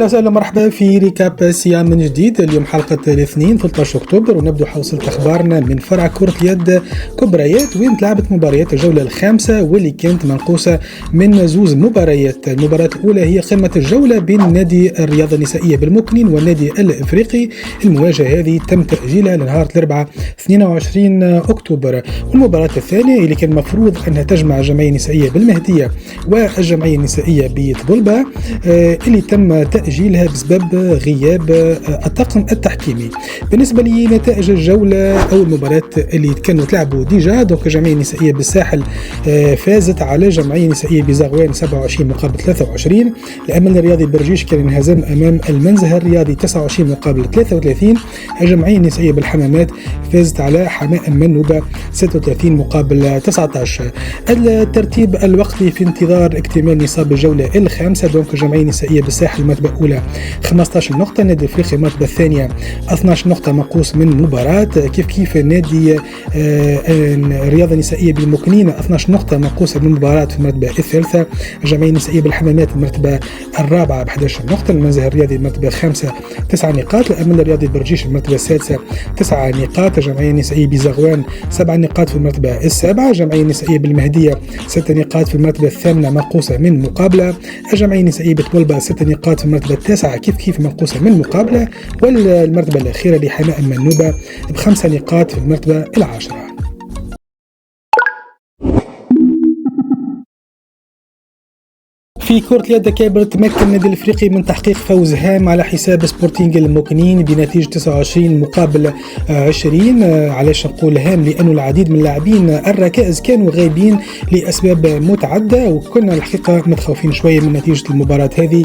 اهلا وسهلا مرحبا في ريكاب سيام من جديد. اليوم حلقه الاثنين 13 اكتوبر ونبدو حوصلة اخبارنا من فرع كرة اليد كبريات وين تلعبت مباريات الجوله الخامسه واللي كانت منقوسه من زوز مباريات. المباراه الاولى هي قمه الجوله بين نادي الرياضه النسائيه بالمكنين والنادي الافريقي. المواجهه هذه تم تاجيلها لنهار الاربعاء 22 اكتوبر. والمباراه الثانيه اللي كان المفروض انها تجمع الجمعيه النسائيه بالمهديه والجمعيه النسائيه بطبلبه اللي تم تأجيلها بسبب غياب الطاقم التحكيمي. بالنسبة لنتائج الجولة أو المباراة اللي كانوا تلعبوا ديجا، دوك الجمعية النسائية بالساحل فازت على الجمعية النسائية بزغوان 27 مقابل 23. الأمل الرياضي برجيش كان انهزم أمام المنزه الرياضي 29 مقابل 33. الجمعية النسائية بالحمامات فازت على حماء منوبة 36 مقابل 19. الترتيب الوقتي في انتظار اكتمال نصاب الجولة الخامسة. دوك الجمعية النسائية بالساحل المرتبة الأولى 15 نقطة، النادي الأفريقي المرتبة الثانية 12 نقطة منقوص من مباراة. كيف النادي الرياضة النسائية بالمكنين 12 نقطة منقوصة من مباراة في المرتبة الثالثة. الجمعية النسائية بالحمامات المرتبة الرابعة ب 11 نقطة، المنزه الرياضي المرتبة الخامسة 9 نقاط، الأمل الرياضي برجيش المرتبة السادسة 9 نقاط، الجمعية النسائية بزغوان 7 نقاط في المرتبة السابعة، الجمعية النسائية بالمهدية 6 نقاط في المرتبة الثامنة منقوصة من مقابلة، الجمعية النسائية بطبلبة 6 نقاط في المرتبة التاسعة كيف منقوصة من مقابلة، والمرتبة الأخيرة لحماء منوبة ب5 نقاط في المرتبة العاشرة. في كرة اليد كابر تمكن النادي الافريقي من تحقيق فوز هام على حساب سبورتينغ الموكنين بنتيجة 29 مقابل 20. علاش نقول هام؟ لأنه العديد من اللاعبين الركائز كانوا غايبين لأسباب متعددة، وكنا الحقيقة متخوفين شوية من نتيجة المباراة هذه،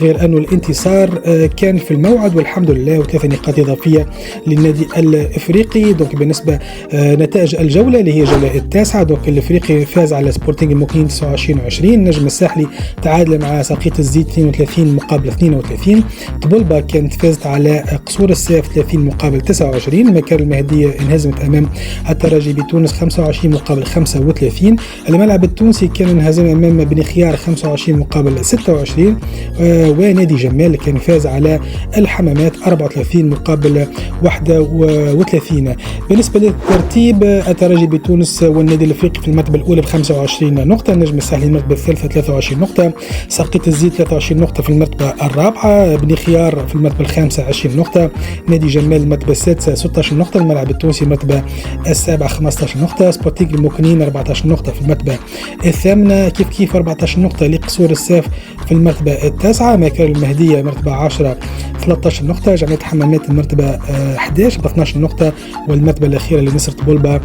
غير أنه الانتصار كان في الموعد والحمد لله، و3 نقاط إضافية للنادي الافريقي. دونك بالنسبة نتائج الجولة اللي هي الجولة التاسعة، دونك الافريقي فاز على سبورتينغ الموكنين 29-20. نجم الساحلي تعادل مع ساقيط الزيت 32 مقابل 32. طبلبة كانت فازت على قصور السيف 30 مقابل 29. مكار المهدية انهزمت امام الترجي بتونس 25 مقابل 35. الملعب التونسي كان انهزم امام بني خيار 25 مقابل 26. ونادي جمال كان فاز على الحمامات 34 مقابل 31. بالنسبة للترتيب، الترجي بتونس والنادي الافريقي في المرتبة الاولى ب 25 نقطة، النجم الساحلي المرتبة الثالثة 23 نقطة، ساقيط الزيت 23 نقطة في المرتبة الرابعة، بني خيار في المرتبة الخامسة 20 نقطة، نادي جمال المرتبة السادسة 16 نقطة، الملعب التونسي المرتبة السابعة 15 نقطة، سبورتينغ الموكنين 14 نقطة في المرتبة الثامنة، كيف 14 نقطة لقصور الساف في المرتبة التاسعة، مكار المهدية مرتبة 10 13 نقطة، جمعية حمامات المرتبة 11 ب 12 نقطة، والمرتبة الأخيرة لنصر طبلبة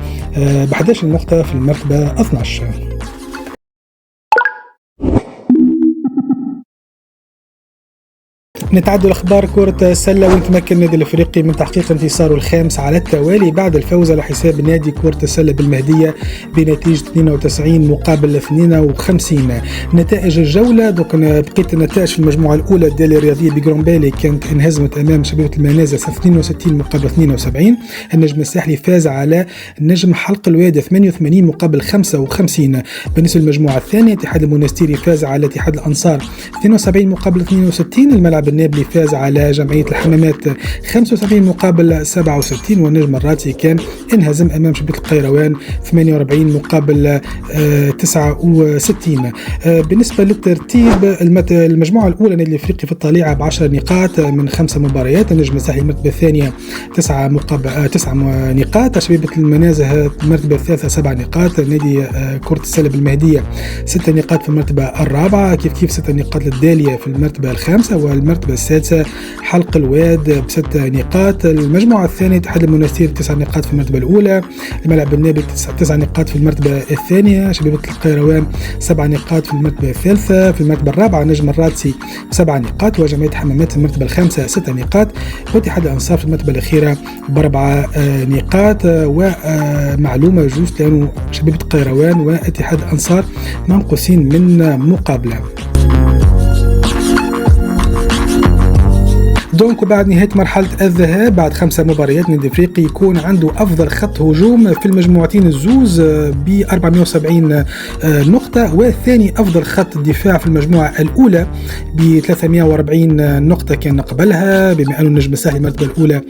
ب 11 نقطة في المرتبة 12. نتعدوا الأخبار كرة السلة، ويتمكن النادي الأفريقي من تحقيق انتصاره الخامس على التوالي بعد الفوز على حساب نادي كرة السلة بالمهدية بنتيجة 92 مقابل 52. نتائج الجولة دوك بقيت النتائج في المجموعة الأولى. الدالية الرياضية بجرامبالي كانت انهزمت أمام شبيبة المنازة 62 مقابل 72. النجم الساحلي فاز على النجم حلق الوادي 88 مقابل 55. بالنسبة للمجموعة الثانية، اتحاد المنستيري فاز على اتحاد الأنصار 72 مقابل 62. الملعب النابلي فاز على جمعية الحمامات 75 مقابل 67. والنجم الراتي كان انهزم أمام شبيبة القيروان 48 مقابل 69. بالنسبة للترتيب، المجموعة الأولى النادي الأفريقي في الطليعة ب10 نقاط من 5 مباريات، النجم الساحلي المرتبة الثانية 9 نقاط، شبيبة المنازه المرتبة الثالثة 7 نقاط، نادي كرة السلة بالمهدية 6 نقاط في المرتبة الرابعة، كيف 6 نقاط للدالية في المرتبة الخامسة، والمرتبة السادسة حلق الواد ب6 نقاط. المجموعة الثانية اتحاد المنستير 9 نقاط في المرتبة الأولى، الملعب النابل 9 نقاط في المرتبة الثانية، شبيبة القيروان 7 نقاط في المرتبة الثالثة، في المرتبة الرابعة نجم الراتسي 7 نقاط، وجمعية حمامات في المرتبة الخامسة 6 نقاط، واتحاد الأنصار في المرتبة الأخيرة ب4 نقاط. ومعلومة جوز لأنه شبيبة القيروان واتحاد الأنصار منقوصين من مقابلة. دونك وبعد نهاية مرحلة الذهاب بعد 5 مباريات النادي الافريقي يكون عنده افضل خط هجوم في المجموعتين الزوز ب 470 نقطة، والثاني افضل خط دفاع في المجموعة الاولى ب 340 نقطة كان قبلها، بما انه النجم الساحلي المرتبة الاولى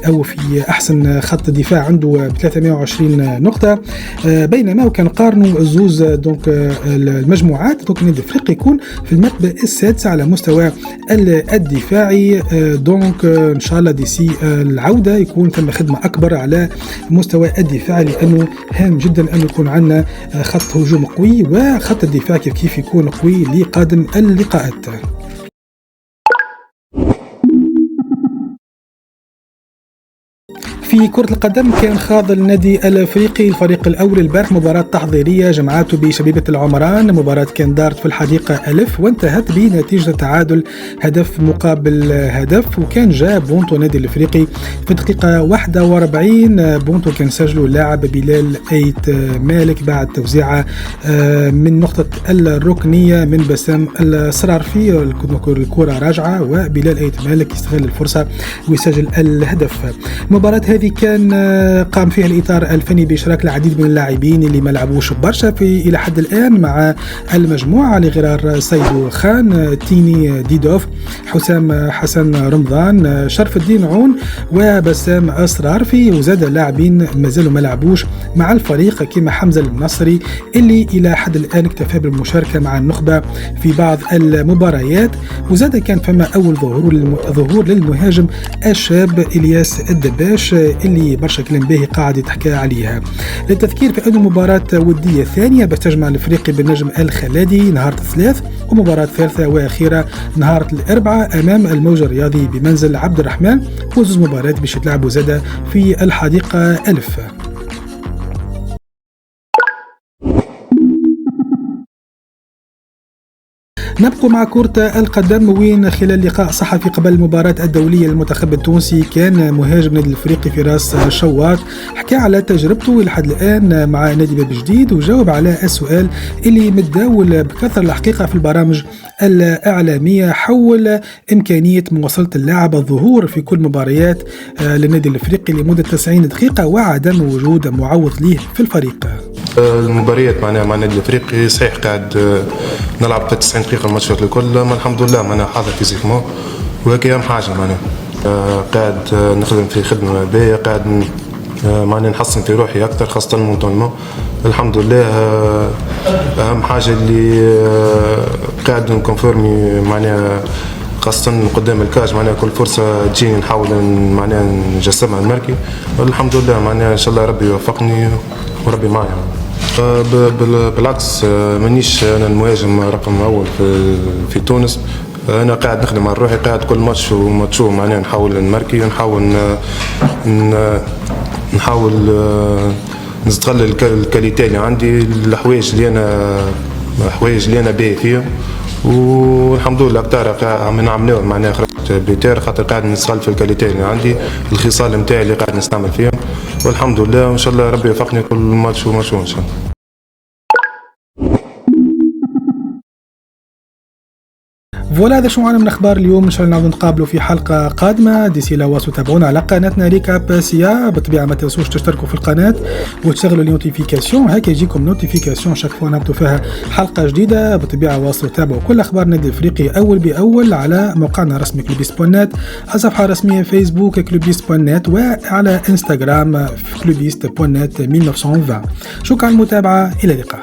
او في احسن خط دفاع عنده ب 320 نقطة. بينما وكان قارنوا الزوز دونك المجموعات، دونك النادي الافريقي يكون في المرتبة السادسة على مستوى الدفاعي. دونك ان شاء الله ديسي العودة يكون ثم خدمة اكبر على مستوى الدفاع، لانه هام جدا ان يكون عندنا خط هجوم قوي وخط الدفاع كيف يكون قوي لقادم اللقاءات. في كرة القدم كان خاض النادي الافريقي الفريق الاول البارح مباراة تحضيرية جمعته بشبيبة العمران. مباراة كان دارت في الحديقة 1000 وانتهت بنتيجة تعادل هدف مقابل هدف، وكان جاء بونتو النادي الافريقي في الدقيقة 41. بونتو كان سجله اللاعب بلال ايت مالك بعد توزيعة من نقطة الركنية من بسام الصرارفي. الكرة راجعة وبلال ايت مالك يستغل الفرصة ويسجل الهدف. مباراة هذه كان قام فيها الإطار الفني بإشراك العديد من اللاعبين اللي ما لعبوش برشا إلى حد الآن مع المجموعة، لغرار سيدو خان، تيني ديدوف، حسام حسن رمضان، شرف الدين عون وبسام أسرارفي، وزاد لاعبين ما زالوا ما لعبوش مع الفريق كما حمزة النصري اللي إلى حد الآن اكتفى بالمشاركة مع النخبة في بعض المباريات. وزاد كان فما أول ظهور للمهاجم الشاب إلياس الدباش اللي برشا كلام باهي قاعد يتحكى عليها. للتذكير في أنه مباراة ودية ثانية باش تجمع الافريقي بالنجم الخلادي نهار الثلاث، ومباراة ثالثة وأخيرة نهار الأربعاء أمام الموج الرياضي بمنزل عبد الرحمن، وزوز مباريات باش يتلعبوا زادة في الحديقة 1000. نبقى مع كرة القدم وين خلال لقاء صحفي قبل المباراة الدولية للمنتخب التونسي كان مهاجم نادي الافريقي فراس شواط حكى على تجربته لحد الآن مع نادي باب جديد، وجاوب على السؤال اللي متداول بكثرة الحقيقة في البرامج الإعلامية حول إمكانية مواصلة اللاعب الظهور في كل مباريات للنادي الافريقي لمدة 90 دقيقة وعدم وجود معوض ليه في الفريق. المباريات مع النادي الافريقي صحيح قاعد نلعب 90 دقيقة الماتشات الكل، ما الحمد لله معناها حاضر فيزيكمون وهيك أهم حاجة معناها قاعد نخدم في خدمة باهية، قاعد معناها نحسن في روحي أكثر خاصة مونتالمون الحمد لله. أهم حاجة اللي قاعد نكونفورمي معناها خاصة قدام الكاج معناها كل فرصة تجيني نحاول معناها نجسمها الماركي، الحمد لله معناها إن شاء الله ربي يوفقني وربي معي. بالعكس مانيش انا المهاجم رقم اول في تونس، انا قاعد نخدم على روحي، قاعد كل ماتش وماتشو معناها نحاول نماركي، نحاول نستغل الكاليتي اللي عندي، الحوايج اللي انا باهي فيهم، والحمد لله اكثر عم نعملوا معناها خرجت بيتير خاطر قاعد نستغل في الكاليتي اللي عندي، الخصال نتاعي اللي قاعد نستعمل فيهم، والحمد لله وان شاء الله ربي يوفقني كل ماتش وماتشو ان شاء الله. فوالا هذا شو معنا من اخبار اليوم، ان شاء الله نعاودوا نتقابلوا في حلقه قادمه. ديسي لا واسو تابعونا على قناتنا ريكاب سيا، بالطبيعه ما تنسوش تشتركوا في القناه وتشغلوا النوتيفيكاسيون، هكا يجيكم نوتيفيكاسيون شاك فوا نهبطوا فيها حلقه جديده. بالطبيعه واصلوا تابعوا كل اخبار النادي الافريقي اول باول على موقعنا الرسمي كلوبيست.net، على صفحه رسميه فيسبوك كلوبيست.net، وعلى انستغرام كلوبيست.net 1920. شكرا على المتابعه، الى اللقاء.